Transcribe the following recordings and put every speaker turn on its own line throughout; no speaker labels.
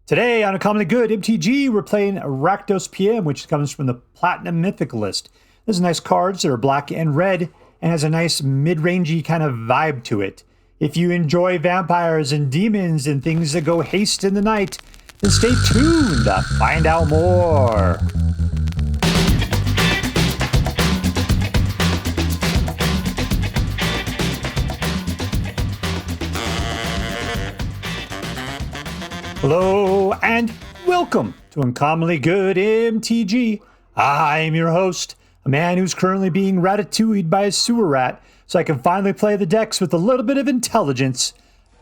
Today on Uncommonly Good MTG, we're playing RAKDOS PM, which comes from the Platinum Mythic list. There's nice cards that are black and red and has a nice mid-rangey kind of vibe to it. If you enjoy vampires and demons and things that go haste in the night, then stay tuned to find out more. Hello and welcome to Uncommonly Good MTG. I'm your host, a man who's currently being ratatouilleed by a sewer rat so I can finally play the decks with a little bit of intelligence.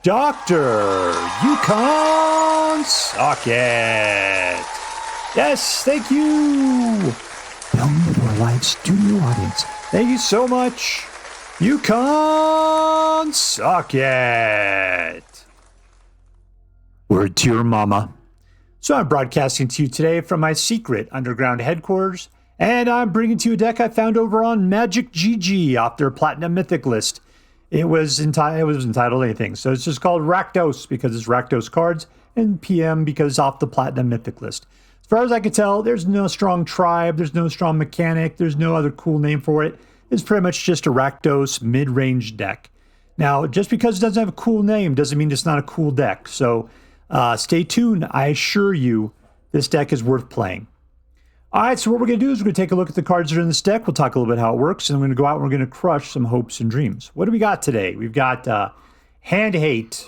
Dr. Yukon Socket. Yes, thank you. Welcome to our live studio audience. Thank you so much. Yukon Socket. Word to your mama. So I'm broadcasting to you today from my secret underground headquarters, and I'm bringing to you a deck I found over on Magic GG off their Platinum Mythic list. It was entitled anything, so it's just called RAKDOS because it's RAKDOS cards, and PM because it's off the Platinum Mythic list. As far as I can tell, there's no strong tribe, there's no strong mechanic, there's no other cool name for it. It's pretty much just a RAKDOS mid-range deck. Now, just because it doesn't have a cool name doesn't mean it's not a cool deck, so stay tuned. I assure you, this deck is worth playing. All right, so what we're going to do is we're going to take a look at the cards that are in this deck. We'll talk a little bit how it works, and we're going to go out and we're going to crush some hopes and dreams. What do we got today? We've got Hand Hate,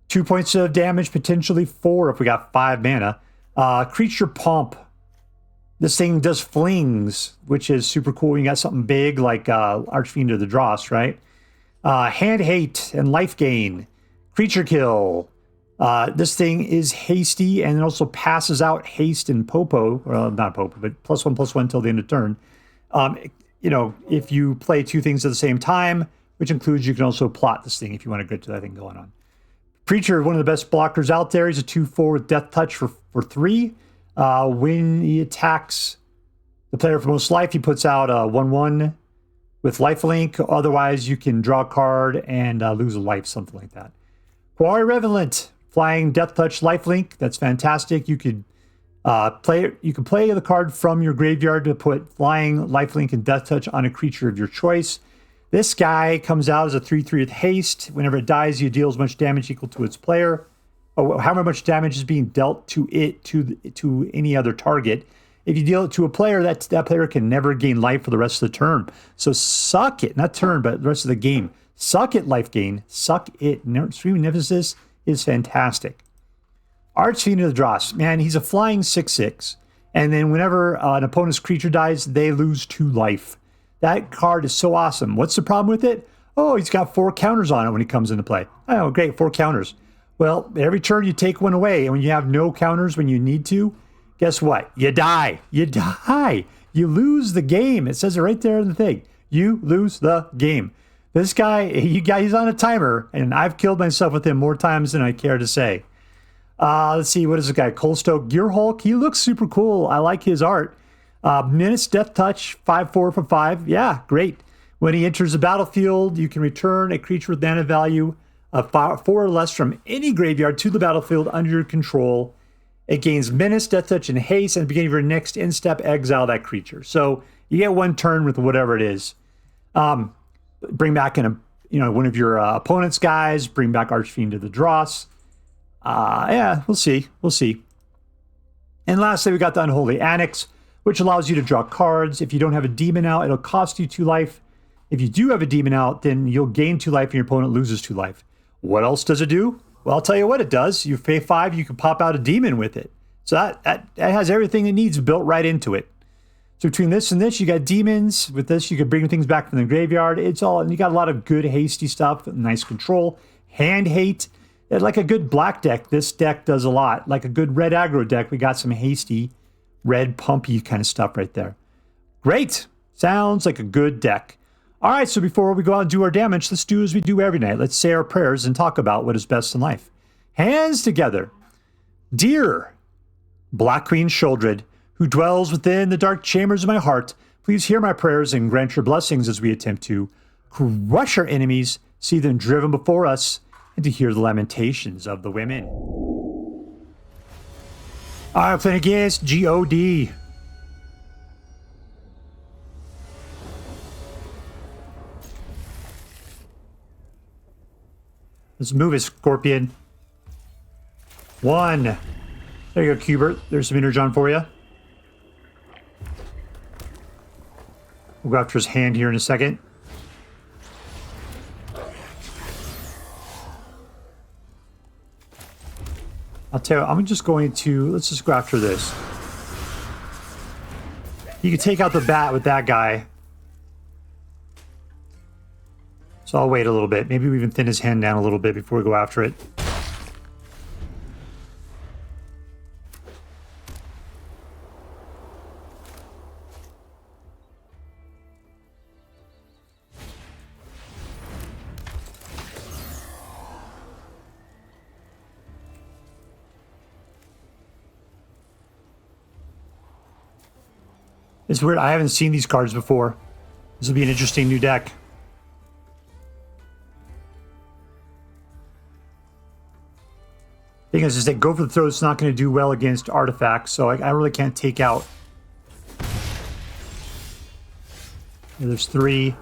2 points of damage, potentially 4 if we got 5 mana. Creature Pump. This thing does flings, which is super cool. You got something big like Archfiend or the Dross, right? Hand Hate and Life Gain. Creature Kill. This thing is hasty and it also passes out haste and popo, well, not popo, but +1/+1 until the end of turn. If you play two things at the same time, which includes you can also plot this thing if you want to get to that thing going on. Preacher, one of the best blockers out there. He's a 2/4 with Death Touch for 3. When he attacks the player for most life, he puts out a 1/1 with lifelink. Otherwise, you can draw a card and lose a life, something like that. Qarsi Revenant. Flying Death Touch Lifelink, that's fantastic. You could play the card from your graveyard to put Flying Lifelink and Death Touch on a creature of your choice. This guy comes out as a 3/3 with haste. Whenever it dies, you deal as much damage equal to its player. However much damage is being dealt to it to any other target. If you deal it to a player, that player can never gain life for the rest of the turn. So suck it, not turn, but the rest of the game. Suck it, life gain. Suck it. Screaming Nemesis is fantastic. Archfiend of the Dross, man, he's a flying 6/6, and then whenever an opponent's creature dies, they lose 2 life. That card is so awesome. What's the problem with it? Oh, he's got 4 counters on it when he comes into play. Oh, great, 4 counters. Well, every turn you take one away, and when you have no counters when you need to, guess what? You die. You die. You lose the game. It says it right there in the thing. You lose the game. This guy, he's on a timer, and I've killed myself with him more times than I care to say. Let's see, what is this guy? Coalstoke Gearhulk. He looks super cool. I like his art. Menace Death Touch, 5/4 for 5. Yeah, great. When he enters the battlefield, you can return a creature with mana value of 4 or less from any graveyard to the battlefield under your control. It gains Menace, Death Touch, and Haste, and at the beginning of your next end step, exile that creature. So you get 1 turn with whatever it is. Bring back one of your opponent's guys. Bring back Archfiend of the Dross. Yeah, we'll see. And lastly, we got the Unholy Annex, which allows you to draw cards. If you don't have a demon out, it'll cost you 2 life. If you do have a demon out, then you'll gain 2 life and your opponent loses 2 life. What else does it do? Well, I'll tell you what it does. You pay 5, you can pop out a demon with it. So that has everything it needs built right into it. So between this and this, you got demons. With this, you can bring things back from the graveyard. And you got a lot of good hasty stuff, nice control. Hand Hate, like a good black deck, this deck does a lot. Like a good red aggro deck, we got some hasty, red pumpy kind of stuff right there. Great. Sounds like a good deck. All right, so before we go out and do our damage, let's do as we do every night. Let's say our prayers and talk about what is best in life. Hands together. Dear Black Queen Sheoldred, who dwells within the dark chambers of my heart, please hear my prayers and grant your blessings as we attempt to crush our enemies, see them driven before us, and to hear the lamentations of the women. I'm playing against GOD. Let's move it, Scorpion. 1. There you go, Cubert. There's some Energon for you. We'll go after his hand here in a second. I'll tell you, I'm just going to... Let's just go after this. You can take out the bat with that guy. So I'll wait a little bit. Maybe we even thin his hand down a little bit before we go after it. It's weird. I haven't seen these cards before. This will be an interesting new deck. Thing is that Go for the Throat's not going to do well against artifacts, so I really can't take out. There's 3.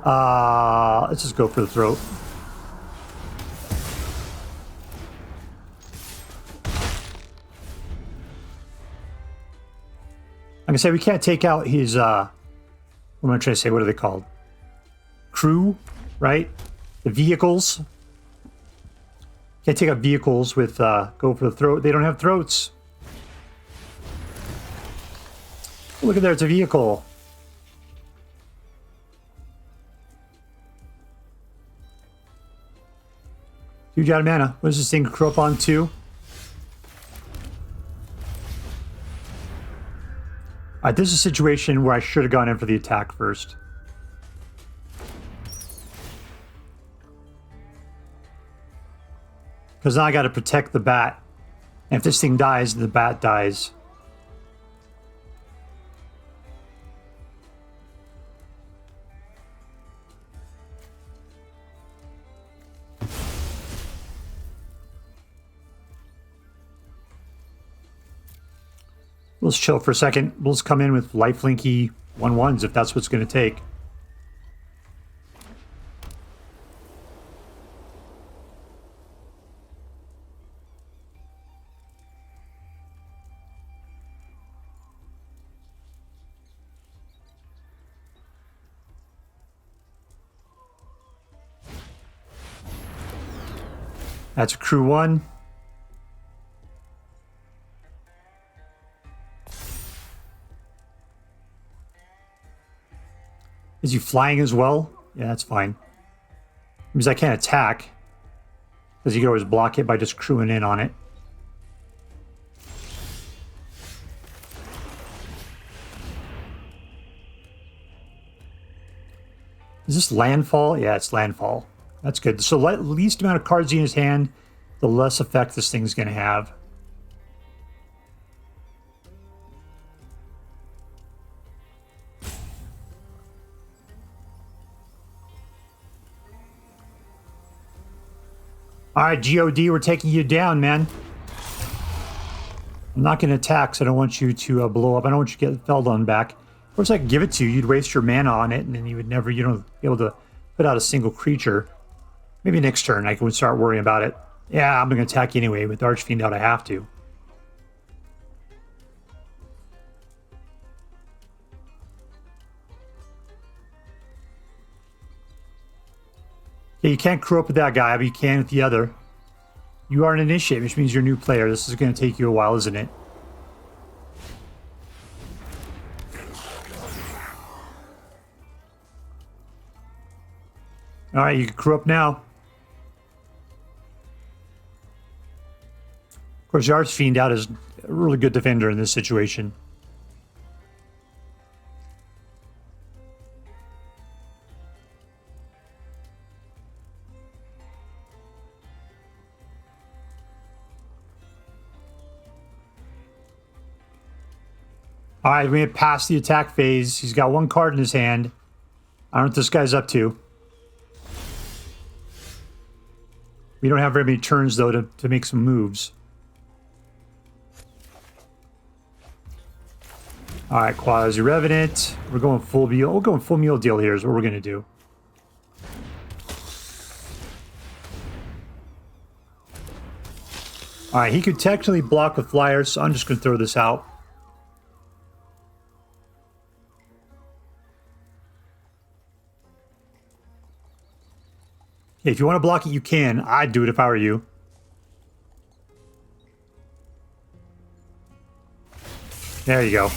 Let's just go for the Throat. Like I said, we can't take out his, what am I trying to say? What are they called? Crew, right? The vehicles. Can't take out vehicles with Go for the Throat. They don't have throats. Look at there, it's a vehicle. Huge out of mana. What does this thing crew up on to? Alright, this is a situation where I should have gone in for the attack first. Because now I got to protect the bat. And if this thing dies, the bat dies. Let's chill for a second. We'll just come in with lifelinky 1/1s if that's what's going to take. That's crew 1. Is he flying as well? Yeah, that's fine. Means I can't attack. Because you can always block it by just crewing in on it. Is this landfall? Yeah, it's landfall. That's good. So least amount of cards in his hand, the less effect this thing's going to have. All right, GOD, we're taking you down, man. I'm not going to attack, so I don't want you to blow up. I don't want you to get Feldon back. Of course, I could give it to you. You'd waste your mana on it, and then you would never, be able to put out a single creature. Maybe next turn I can start worrying about it. Yeah, I'm going to attack you anyway. With Archfiend out, I have to. Yeah, you can't crew up with that guy, but you can with the other. You are an initiate, which means you're a new player. This is going to take you a while, isn't it? All right, you can crew up now. Of course, the Archfiend out is a really good defender in this situation. All right, we have passed the attack phase. He's got 1 card in his hand. I don't know what this guy's up to. We don't have very many turns, though, to make some moves. All right, Qarsi Revenant. We're going full meal. We're going full meal deal here is what we're going to do. All right, he could technically block with flyers, so I'm just going to throw this out. If you want to block it, you can. I'd do it if I were you. There you go.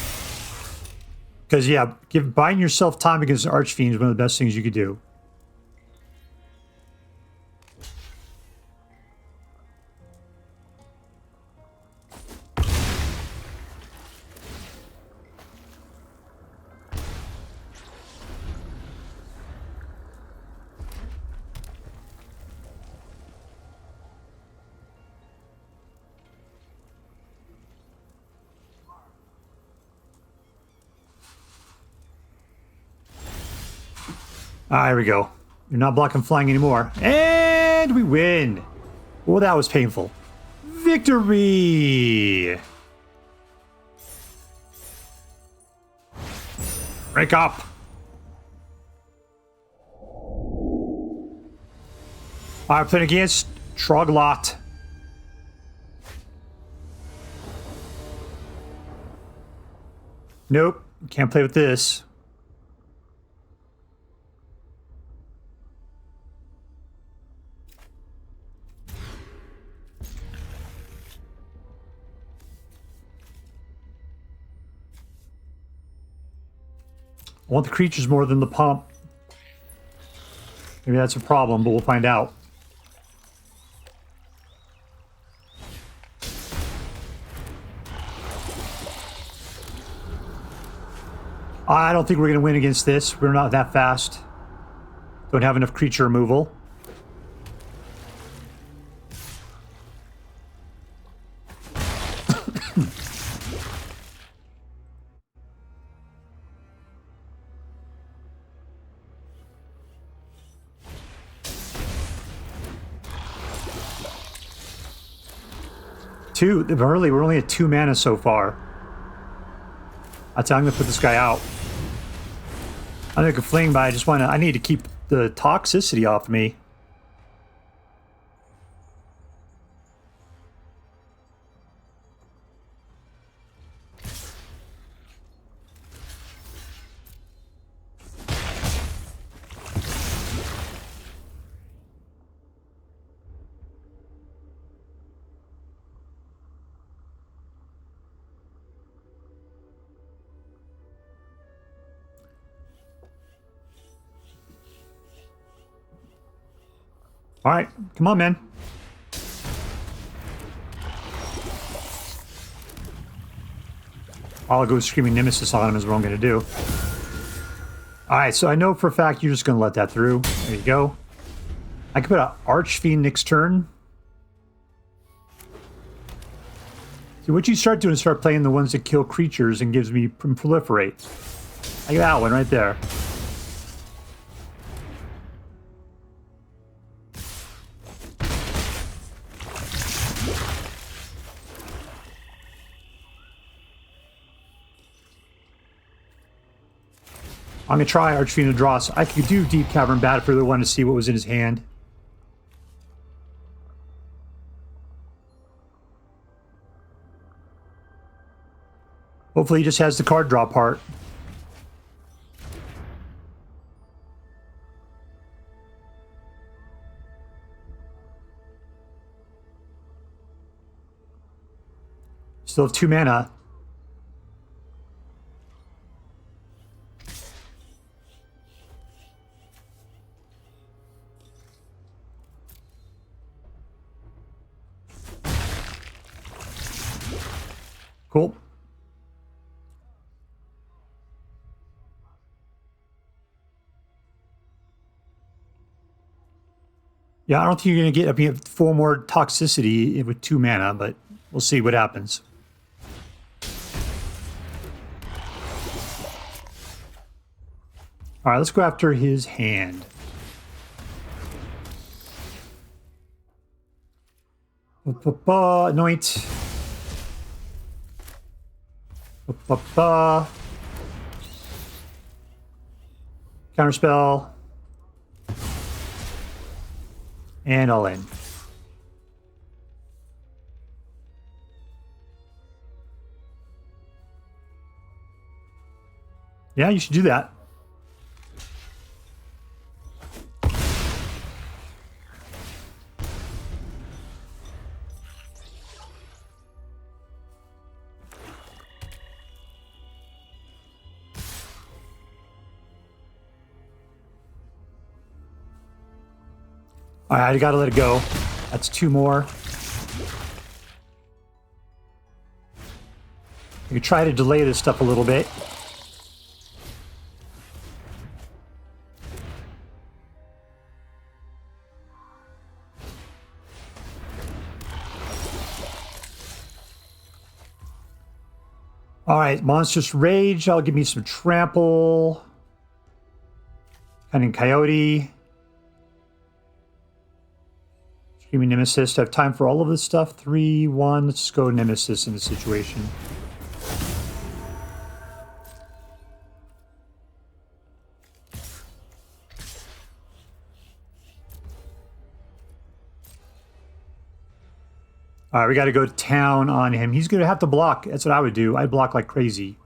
Because, yeah, buying yourself time against Archfiend is one of the best things you could do. Ah, here we go. You're not blocking flying anymore. And we win. Well, that was painful. Victory! Break up. I'm playing against Troglot. Nope. Can't play with this. I want the creatures more than the pump. Maybe that's a problem, but we'll find out. I don't think we're going to win against this. We're not that fast. Don't have enough creature removal. We're only at 2 mana so far. I'm going to put this guy out. I think a fling, but I need to keep the toxicity off me. All right, come on, man. I'll go Screaming Nemesis on him is what I'm going to do. All right, so I know for a fact you're just going to let that through. There you go. I could put an Archfiend next turn. So what you start doing is start playing the ones that kill creatures and gives me proliferate. I got that one right there. I'm going to try Archfiend and Dross. I could do Deep-Cavern Bat if I really wanted to see what was in his hand. Hopefully he just has the card draw part. Still have 2 mana. Cool. Yeah, I don't think you're going to get up here 4 more toxicity with 2 mana, but we'll see what happens. All right, let's go after his hand. Anoint. Counterspell. And all in. Yeah, you should do that. All right, I gotta let it go. That's 2 more. You can try to delay this stuff a little bit. All right, Monstrous Rage. I'll give me some trample. Cunning Coyote. Screaming Nemesis. Do I have time for all of this stuff? 3, 1. Let's just go Nemesis in the situation. All right, we got to go to town on him. He's going to have to block. That's what I would do. I'd block like crazy.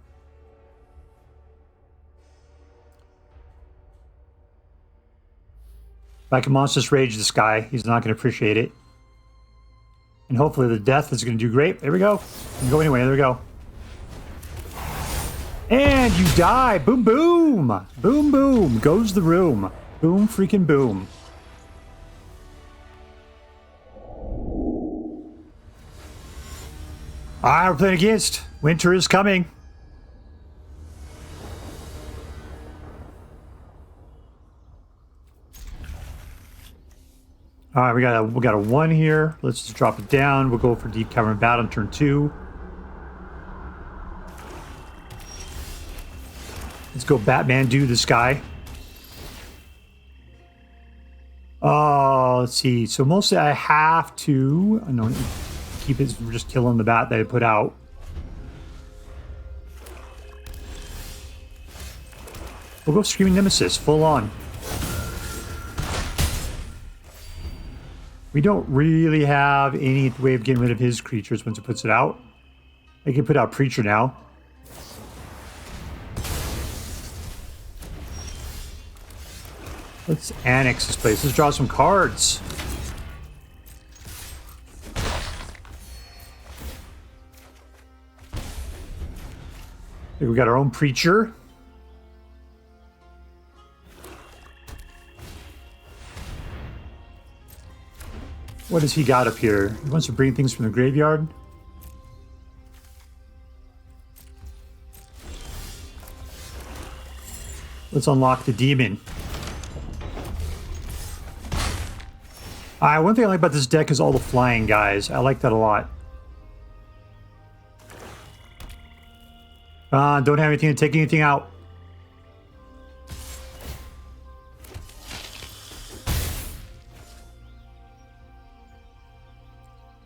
If I can Monstrous Rage this guy, he's not going to appreciate it. And hopefully the death is going to do great. There we go. Go anyway. There we go. And you die. Boom, boom. Boom, boom. Goes the room. Boom, freaking boom. All right, we're playing against Winter is Coming. All right, we got a 1 here. Let's just drop it down. We'll go for Deep-Cavern Bat on turn 2. Let's go Batman do this guy. Oh, let's see. So mostly I have to... No, keep it. We're just killing the bat that I put out. We'll go Screaming Nemesis, full on. We don't really have any way of getting rid of his creatures once it puts it out. I can put out Preacher now. Let's annex this place. Let's draw some cards. Here we got our own Preacher. What has he got up here? He wants to bring things from the graveyard. Let's unlock the demon. One thing I like about this deck is all the flying guys. I like that a lot. Don't have anything to take anything out.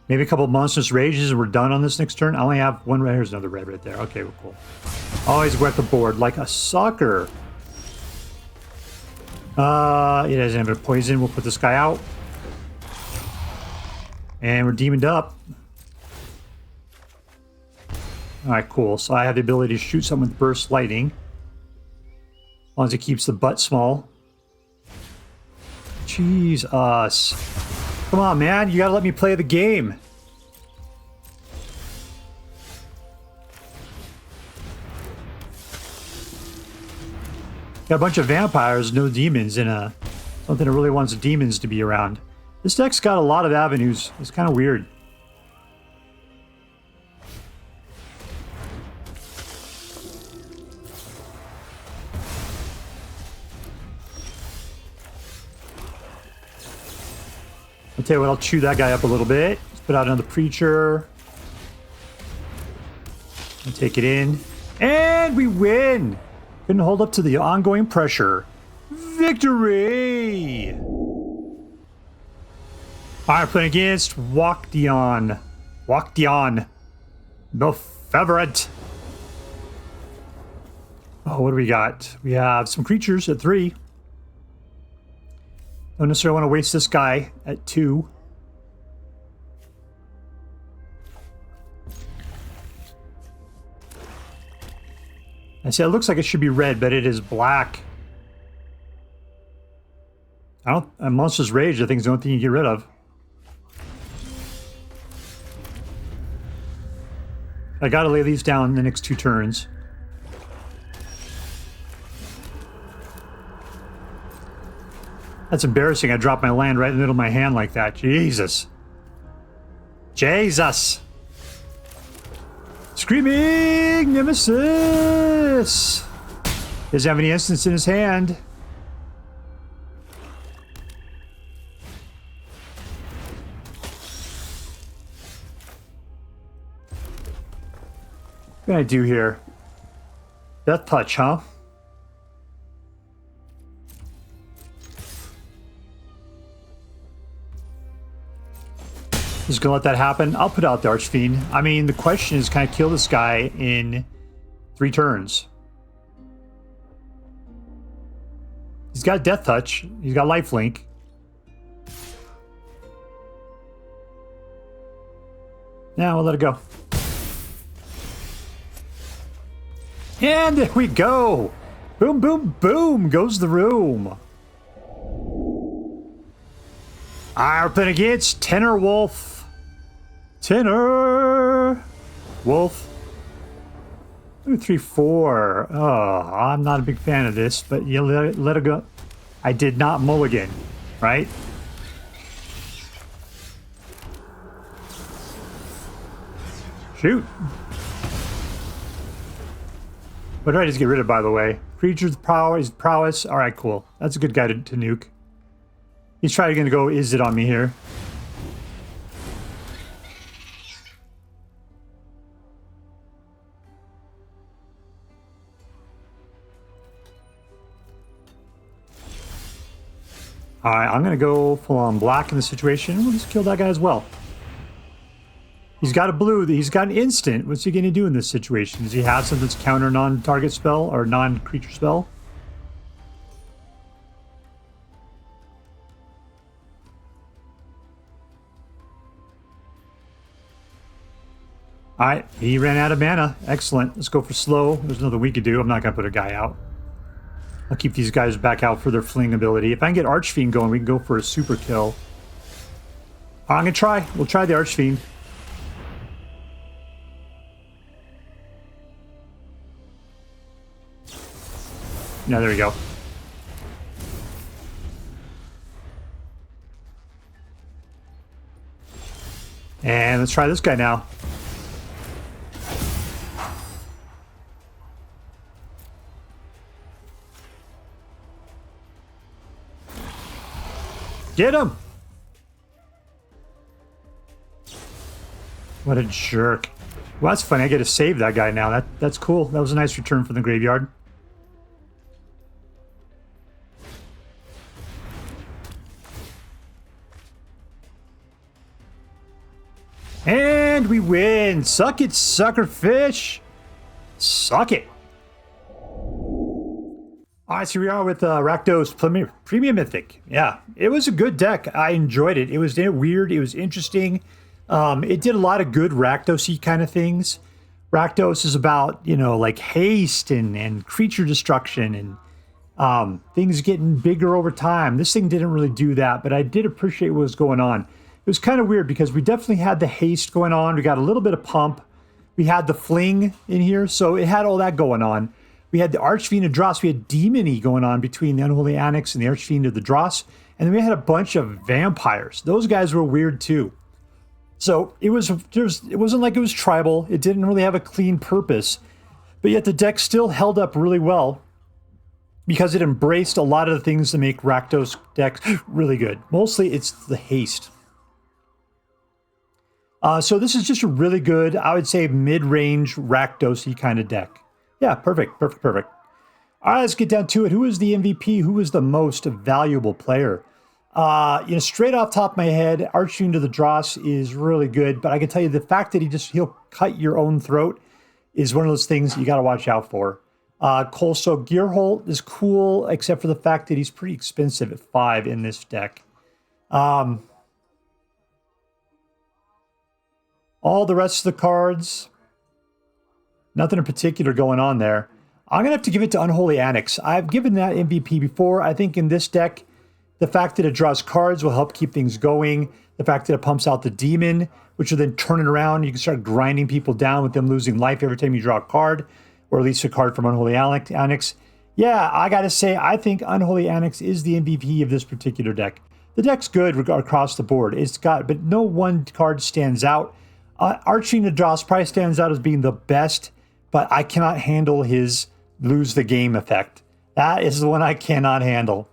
Maybe a couple of Monstrous Rages and we're done on this next turn. I only have 1 red. Here's another red right there. Okay, well, cool. Always wet the board like a sucker. It doesn't have a poison. We'll put this guy out. And we're demoned up. Alright, cool. So I have the ability to shoot someone with Burst Lightning. As long as it keeps the butt small. Jeez, us. Come on, man. You gotta let me play the game. Got a bunch of vampires, no demons, and something that really wants demons to be around. This deck's got a lot of avenues. It's kind of weird. I'll tell you what, I'll chew that guy up a little bit. Let's put out another Preacher. And take it in. And we win! Couldn't hold up to the ongoing pressure. Victory! Alright, playing against Walkdion. Walkdion. The favorite. Oh, what do we got? We have some creatures at 3. Don't necessarily want to waste this guy at 2. I say it looks like it should be red, but it is black. Monstrous Rage, I think, is the only thing you get rid of. I gotta lay these down in the next 2 turns. That's embarrassing. I dropped my land right in the middle of my hand like that. Jesus. Jesus. Screaming Nemesis. Doesn't have any instants in his hand. What can I do here? Death Touch, huh? Just gonna let that happen. I'll put out the Archfiend. I mean, the question is, can I kill this guy in 3 turns? He's got Death Touch. He's got Lifelink. Yeah, we'll let it go. And there we go. Boom, boom, boom goes the room. We're playing against Tenorwolf. Tenorwolf. 2, 3, 4. Oh, I'm not a big fan of this, but you let it go. I did not mulligan, right? Shoot. What did I just get rid of, by the way? Creature's prowess. All right, cool. That's a good guy to nuke. He's probably going to go is it on me here. All right, I'm going to go full on black in the situation. We'll just kill that guy as well. He's got a blue. He's got an instant. What's he going to do in this situation? Does he have something that's counter non-target spell or non-creature spell? All right, he ran out of mana. Excellent. Let's go for slow. There's nothing we could do. I'm not going to put a guy out. I'll keep these guys back out for their fling ability. If I can get Archfiend going, we can go for a super kill. I'm going to try. We'll try the Archfiend. No, there we go. And let's try this guy now. Get him! What a jerk. Well, that's funny. I get to save that guy now. That's cool. That was a nice return from the graveyard. And we win! Suck it, suckerfish! Suck it! Alright, so we are with RAKDOS Premium Mythic. Yeah, it was a good deck. I enjoyed it. It was weird. It was interesting. It did a lot of good Rakdos-y kind of things. Rakdos is about, you know, like haste and creature destruction and things getting bigger over time. This thing didn't really do that, but I did appreciate what was going on. It was kind of weird because we definitely had the haste going on. We got a little bit of pump. We had the fling in here, so it had all that going on. We had the Archfiend of Dross. We had Demon-y going on between the Unholy Annex and the Archfiend of the Dross. And then we had a bunch of vampires. Those guys were weird too. So it wasn't like it was tribal. It didn't really have a clean purpose. But yet the deck still held up really well because it embraced a lot of the things that make Rakdos decks really good. Mostly it's the haste. So this is just a really good, I would say, mid-range Rakdos-y kind of deck. Yeah, perfect. All right, let's get down to it. Who is the MVP? Who is the most valuable player? Straight off the top of my head, Archfiend of the Dross is really good, but I can tell you the fact that he'll cut your own throat is one of those things you got to watch out for. Coalstoke Gearhulk is cool, except for the fact that he's pretty expensive at 5 in this deck. All the rest of the cards, nothing in particular going on there. I'm going to have to give it to Unholy Annex. I've given that MVP before. I think in this deck, the fact that it draws cards will help keep things going. The fact that it pumps out the demon, which will then turn it around. You can start grinding people down with them losing life every time you draw a card, or at least a card from Unholy Annex. Yeah, I got to say, I think Unholy Annex is the MVP of this particular deck. The deck's good across the board. But no one card stands out. Archfiend Dross probably stands out as being the best, but I cannot handle his lose the game effect. That is the one I cannot handle.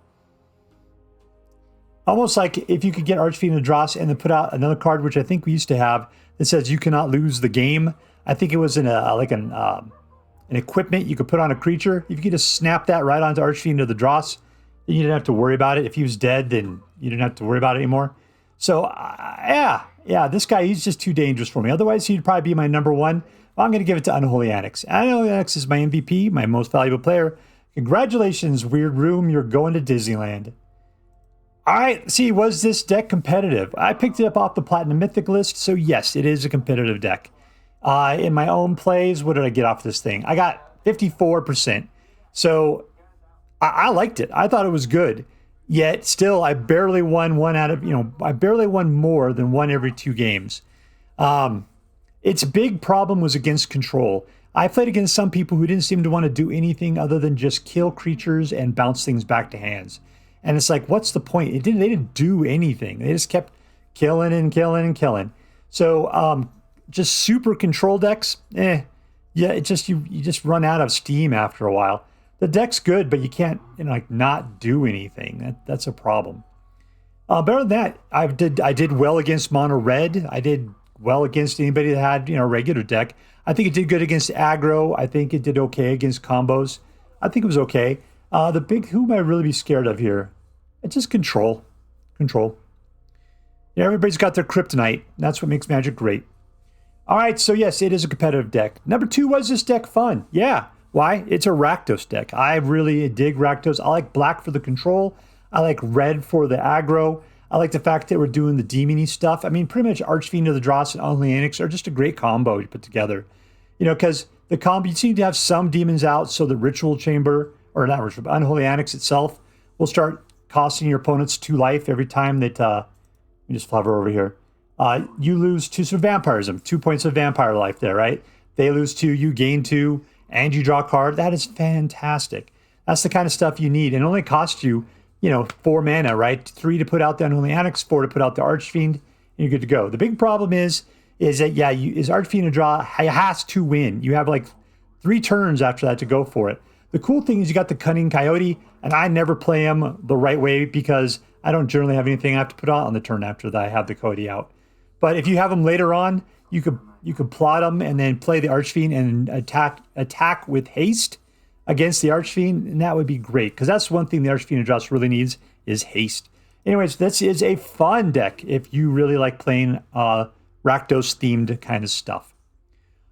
Almost like if you could get Archfiend Dross and then put out another card, which I think we used to have, that says you cannot lose the game. I think it was in an equipment you could put on a creature. If you could just snap that right onto Archfiend of the Dross, then you didn't have to worry about it. If he was dead, then you didn't have to worry about it anymore. So, yeah, this guy, he's just too dangerous for me. Otherwise, he'd probably be my number one. I'm going to give it to Unholy Annex. Unholy Annex is my MVP, my most valuable player. Congratulations, Weird Room. You're going to Disneyland. All right, see, was this deck competitive? I picked it up off the Platinum Mythic list, so yes, it is a competitive deck. In my own plays, what did I get off this thing? I got 54%. So I liked it. I thought it was good. Yet still, I barely won I barely won more than one every 2 games. Its big problem was against control. I played against some people who didn't seem to want to do anything other than just kill creatures and bounce things back to hands. And it's like, what's the point? They didn't do anything. They just kept killing and killing and killing. So just super control decks, yeah, it just you just run out of steam after a while. The deck's good, but you can't not do anything. That's a problem. Better than that, I did well against mono red. I did well against anybody that had a regular deck. I think it did good against aggro. I think it did okay against combos. I think it was okay. Who might I really be scared of here? It's just control. Control. Yeah, everybody's got their kryptonite. That's what makes Magic great. All right, so yes, it is a competitive deck. Number 2, was this deck fun? Yeah. Why? It's a RAKDOS deck. I really dig RAKDOS. I like black for the control. I like red for the aggro. I like the fact that we're doing the demony stuff. I mean, pretty much Archfiend of the Dross and Unholy Annex are just a great combo to put together. Because the combo, you seem to have some demons out, so the Ritual Chamber, or not Ritual, but Unholy Annex itself will start costing your opponents 2 life every time that, let me just hover over here. You lose 2 vampirism, 2 points of vampire life there, right? They lose 2, you gain 2, and you draw a card. That is fantastic. That's the kind of stuff you need. And it only costs you, 4 mana, right? 3 to put out the Unholy Annex, 4 to put out the Archfiend, and you're good to go. The big problem is that, is Archfiend a draw? It has to win. You have 3 turns after that to go for it. The cool thing is you got the Cunning Coyote, and I never play him the right way because I don't generally have anything I have to put out on the turn after that I have the Coyote out. But if you have him later on, you could plot him and then play the Archfiend and attack with haste against the Archfiend, and that would be great because that's one thing the Archfiend of Dross really needs is haste. Anyways, this is a fun deck if you really like playing RAKDOS themed kind of stuff.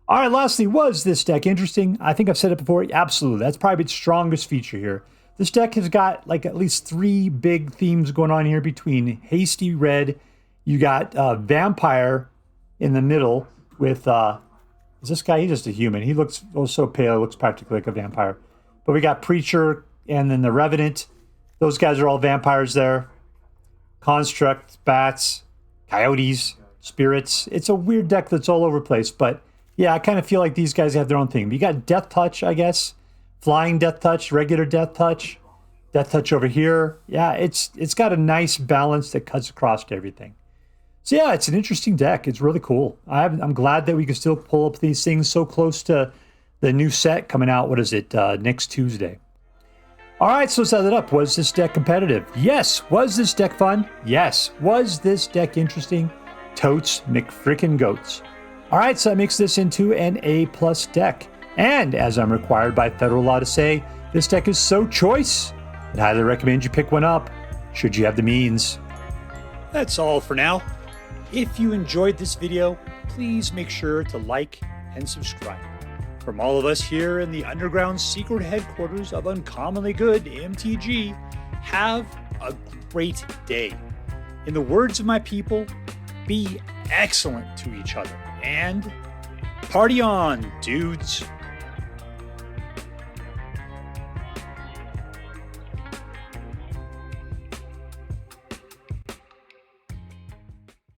All right, lastly, was this deck interesting? I think I've said it before. Absolutely. That's probably its strongest feature here. This deck has got at least 3 big themes going on here between hasty red. You got vampire in the middle with, is this guy? He's just a human. He looks so pale, looks practically like a vampire. But we got Preacher and then the Revenant. Those guys are all vampires there. Construct, bats, coyotes, spirits. It's a weird deck that's all over the place, but yeah, I kind of feel like these guys have their own thing. You got Death Touch, I guess. Flying Death Touch, regular Death Touch over here. Yeah, it's got a nice balance that cuts across to everything. So yeah, it's an interesting deck. It's really cool. I'm glad that we can still pull up these things so close to the new set coming out. What is it? Next Tuesday. All right, so set it up. Was this deck competitive? Yes. Was this deck fun? Yes. Was this deck interesting? Totes McFrickin' goats. All right, so that makes this into an A+ deck. And as I'm required by federal law to say, this deck is so choice, I'd highly recommend you pick one up, should you have the means. That's all for now. If you enjoyed this video, please make sure to like and subscribe. From all of us here in the underground secret headquarters of Uncommonly Good MTG, have a great day. In the words of my people, be excellent to each other, and party on, dudes.